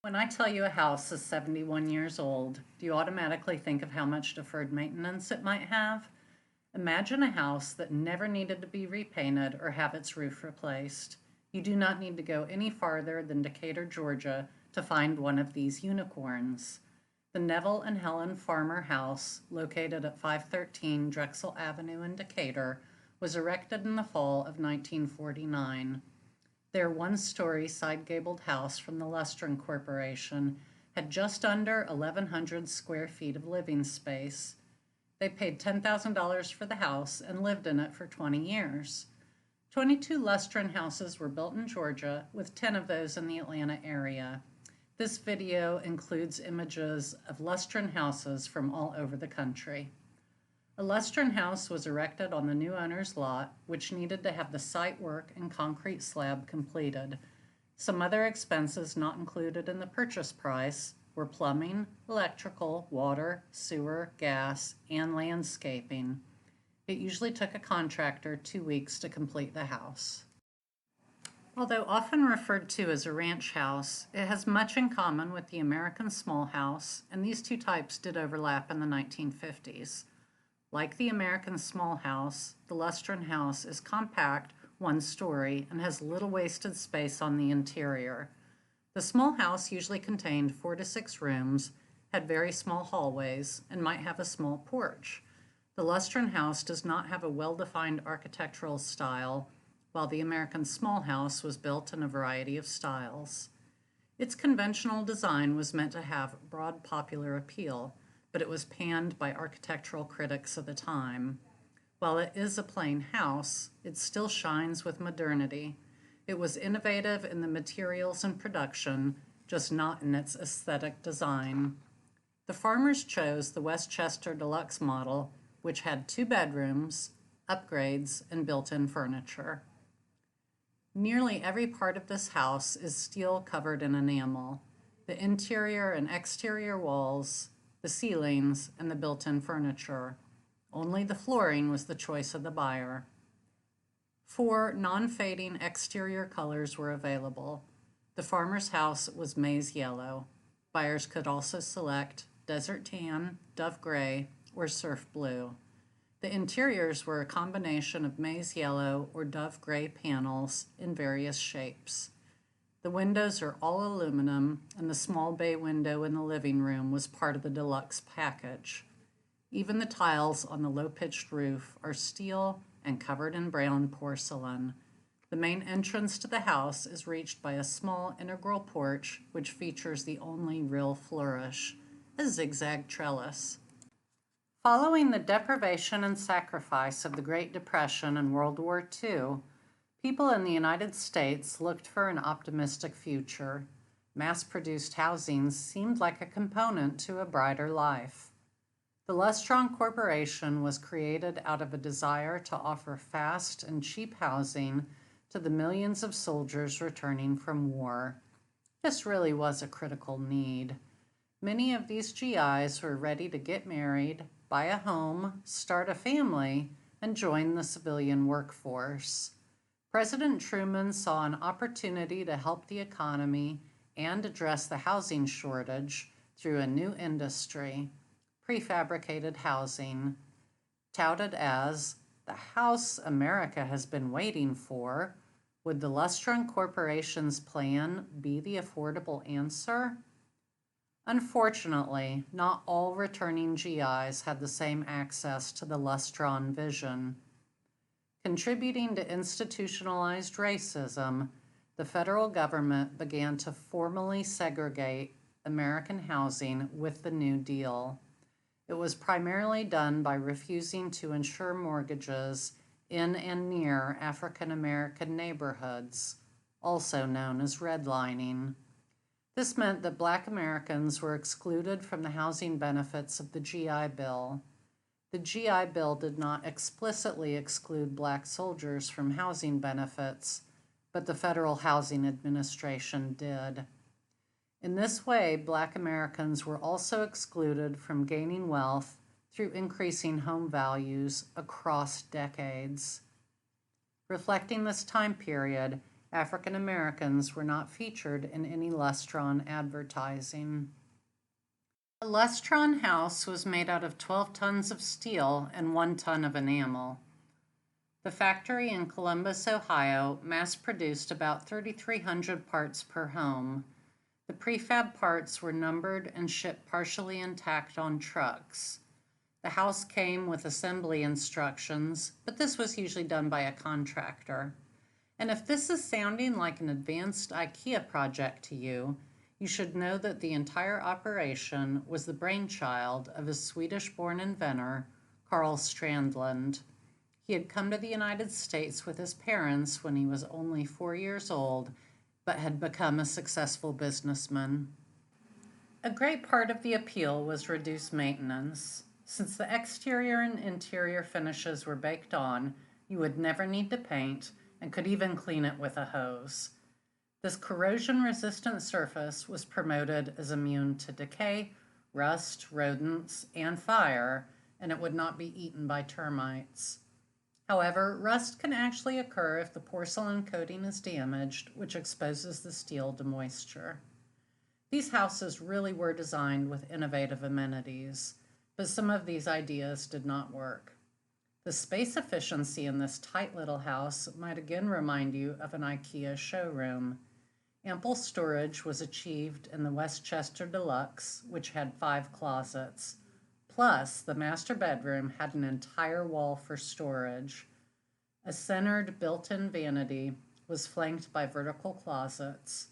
When I tell you a house is 71 years old, do you automatically think of how much deferred maintenance it might have? Imagine a house that never needed to be repainted or have its roof replaced. You do not need to go any farther than Decatur, Georgia to find one of these unicorns. The Neville and Helen Farmer House, located at 513 Drexel Avenue in Decatur, was erected in the fall of 1949. Their one-story side-gabled house from the Lustron Corporation had just under 1,100 square feet of living space. They paid $10,000 for the house and lived in it for 20 years. 22 Lustron houses were built in Georgia, with 10 of those in the Atlanta area. This video includes images of Lustron houses from all over the country. A Lustron house was erected on the new owner's lot, which needed to have the site work and concrete slab completed. Some other expenses not included in the purchase price were plumbing, electrical, water, sewer, gas, and landscaping. It usually took a contractor 2 weeks to complete the house. Although often referred to as a ranch house, it has much in common with the American small house, and these two types did overlap in the 1950s. Like the American small house, the Lustron house is compact, one-story, and has little wasted space on the interior. The small house usually contained 4 to 6 rooms, had very small hallways, and might have a small porch. The Lustron house does not have a well-defined architectural style, while the American small house was built in a variety of styles. Its conventional design was meant to have broad popular appeal, but it was panned by architectural critics of the time. While it is a plain house, it still shines with modernity. It was innovative in the materials and production, just not in its aesthetic design. The farmers chose the Westchester Deluxe model, which had 2 bedrooms, upgrades, and built-in furniture. Nearly every part of this house is steel covered in enamel. The interior and exterior walls, the ceilings, and the built-in furniture. Only the flooring was the choice of the buyer. 4 non-fading exterior colors were available. The farmer's house was maize yellow. Buyers could also select desert tan, dove gray, or surf blue. The interiors were a combination of maize yellow or dove gray panels in various shapes. The windows are all aluminum, and the small bay window in the living room was part of the deluxe package. Even the tiles on the low-pitched roof are steel and covered in brown porcelain. The main entrance to the house is reached by a small integral porch, which features the only real flourish, a zigzag trellis. Following the deprivation and sacrifice of the Great Depression and World War II, people in the United States looked for an optimistic future. Mass-produced housing seemed like a component to a brighter life. The Lustron Corporation was created out of a desire to offer fast and cheap housing to the millions of soldiers returning from war. This really was a critical need. Many of these GIs were ready to get married, buy a home, start a family, and join the civilian workforce. President Truman saw an opportunity to help the economy and address the housing shortage through a new industry, prefabricated housing. Touted as the house America has been waiting for, would the Lustron Corporation's plan be the affordable answer? Unfortunately, not all returning GIs had the same access to the Lustron vision. Contributing to institutionalized racism, the federal government began to formally segregate American housing with the New Deal. It was primarily done by refusing to insure mortgages in and near African American neighborhoods, also known as redlining. This meant that Black Americans were excluded from the housing benefits of the GI Bill. The GI Bill did not explicitly exclude Black soldiers from housing benefits, but the Federal Housing Administration did. In this way, Black Americans were also excluded from gaining wealth through increasing home values across decades. Reflecting this time period, African Americans were not featured in any Lustron advertising. A Lustron house was made out of 12 tons of steel and 1 ton of enamel. The factory in Columbus, Ohio, mass-produced about 3,300 parts per home. The prefab parts were numbered and shipped partially intact on trucks. The house came with assembly instructions, but this was usually done by a contractor. And if this is sounding like an advanced IKEA project to you, you should know that the entire operation was the brainchild of a Swedish-born inventor, Carl Strandland. He had come to the United States with his parents when he was only 4 years old, but had become a successful businessman. A great part of the appeal was reduced maintenance. Since the exterior and interior finishes were baked on, you would never need to paint and could even clean it with a hose. This corrosion-resistant surface was promoted as immune to decay, rust, rodents, and fire, and it would not be eaten by termites. However, rust can actually occur if the porcelain coating is damaged, which exposes the steel to moisture. These houses really were designed with innovative amenities, but some of these ideas did not work. The space efficiency in this tight little house might again remind you of an IKEA showroom. Ample storage was achieved in the Westchester Deluxe, which had 5 closets. Plus, the master bedroom had an entire wall for storage. A centered built-in vanity was flanked by vertical closets.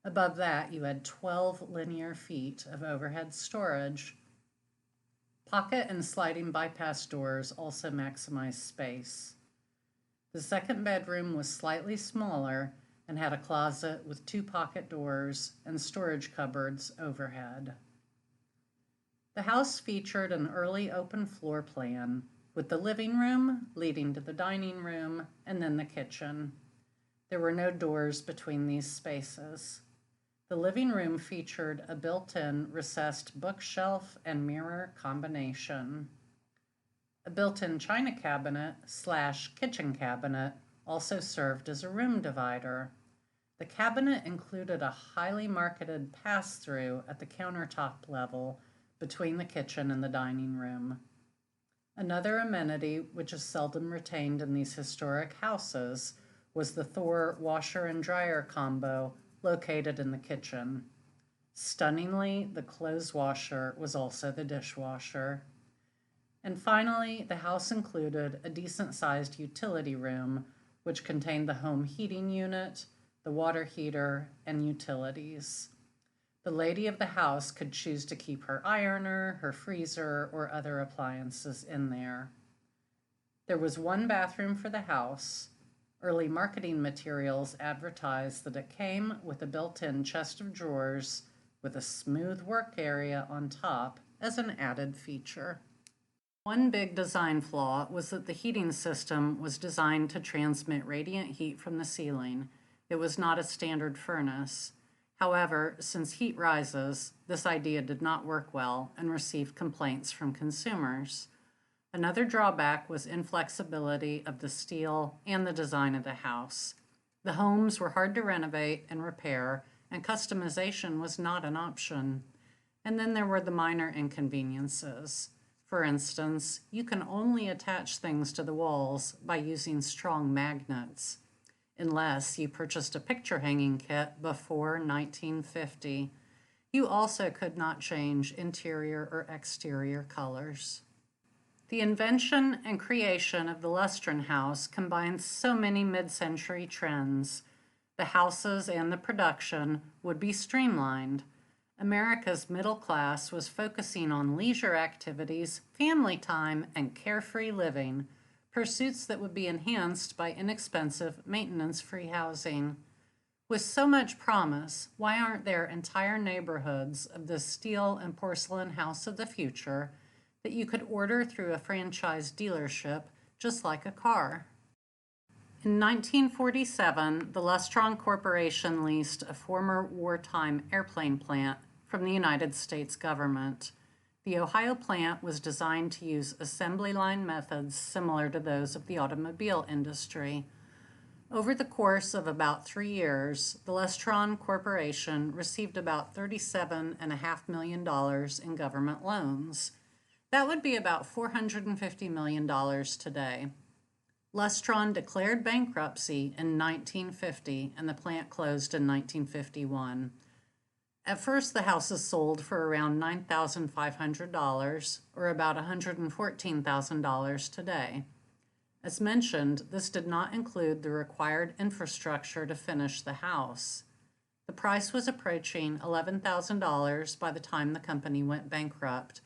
Above that, you had 12 linear feet of overhead storage. Pocket and sliding bypass doors also maximized space. The second bedroom was slightly smaller and had a closet with 2 pocket doors and storage cupboards overhead. The house featured an early open floor plan, with the living room leading to the dining room and then the kitchen. There were no doors between these spaces. The living room featured a built-in recessed bookshelf and mirror combination. A built-in china cabinet / kitchen cabinet also served as a room divider. The cabinet included a highly marketed pass-through at the countertop level between the kitchen and the dining room. Another amenity, which is seldom retained in these historic houses, was the Thor washer and dryer combo located in the kitchen. Stunningly, the clothes washer was also the dishwasher. And finally, the house included a decent-sized utility room, which contained the home heating unit, the water heater, and utilities. The lady of the house could choose to keep her ironer, her freezer, or other appliances in there. There was 1 bathroom for the house. Early marketing materials advertised that it came with a built-in chest of drawers with a smooth work area on top as an added feature. One big design flaw was that the heating system was designed to transmit radiant heat from the ceiling. It was not a standard furnace. However, since heat rises, this idea did not work well and received complaints from consumers. Another drawback was inflexibility of the steel and the design of the house. The homes were hard to renovate and repair, and customization was not an option. And then there were the minor inconveniences. For instance, you can only attach things to the walls by using strong magnets, unless you purchased a picture hanging kit before 1950. You also could not change interior or exterior colors. The invention and creation of the Lustron house combined so many mid-century trends. The houses and the production would be streamlined. America's middle class was focusing on leisure activities, family time, and carefree living, pursuits that would be enhanced by inexpensive, maintenance-free housing. With so much promise, why aren't there entire neighborhoods of the steel and porcelain house of the future that you could order through a franchise dealership, just like a car? In 1947, the Lustron Corporation leased a former wartime airplane plant from the United States government. The Ohio plant was designed to use assembly line methods similar to those of the automobile industry. Over the course of about 3 years, the Lustron Corporation received about $37.5 million in government loans. That would be about $450 million today. Lustron declared bankruptcy in 1950 and the plant closed in 1951. At first, the houses sold for around $9,500, or about $114,000 today. As mentioned, this did not include the required infrastructure to finish the house. The price was approaching $11,000 by the time the company went bankrupt,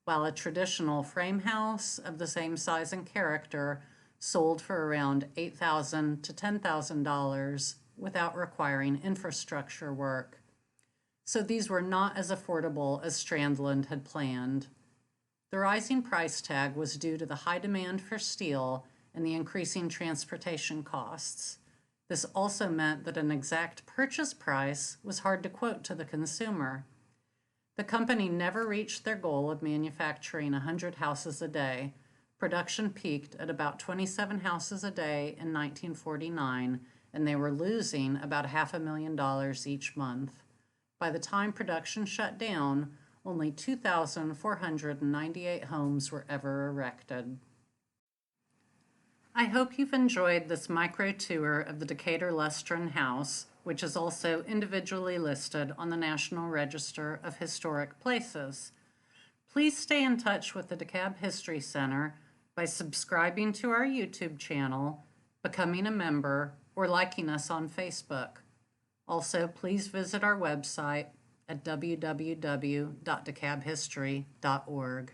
while a traditional frame house of the same size and character sold for around $8,000 to $10,000 without requiring infrastructure work. So these were not as affordable as Strandland had planned. The rising price tag was due to the high demand for steel and the increasing transportation costs. This also meant that an exact purchase price was hard to quote to the consumer. The company never reached their goal of manufacturing 100 houses a day. Production peaked at about 27 houses a day in 1949, and they were losing about $500,000 each month. By the time production shut down, only 2,498 homes were ever erected. I hope you've enjoyed this micro tour of the Decatur Lustron House, which is also individually listed on the National Register of Historic Places. Please stay in touch with the DeKalb History Center by subscribing to our YouTube channel, becoming a member, or liking us on Facebook. Also, please visit our website at www.decalbhistory.org.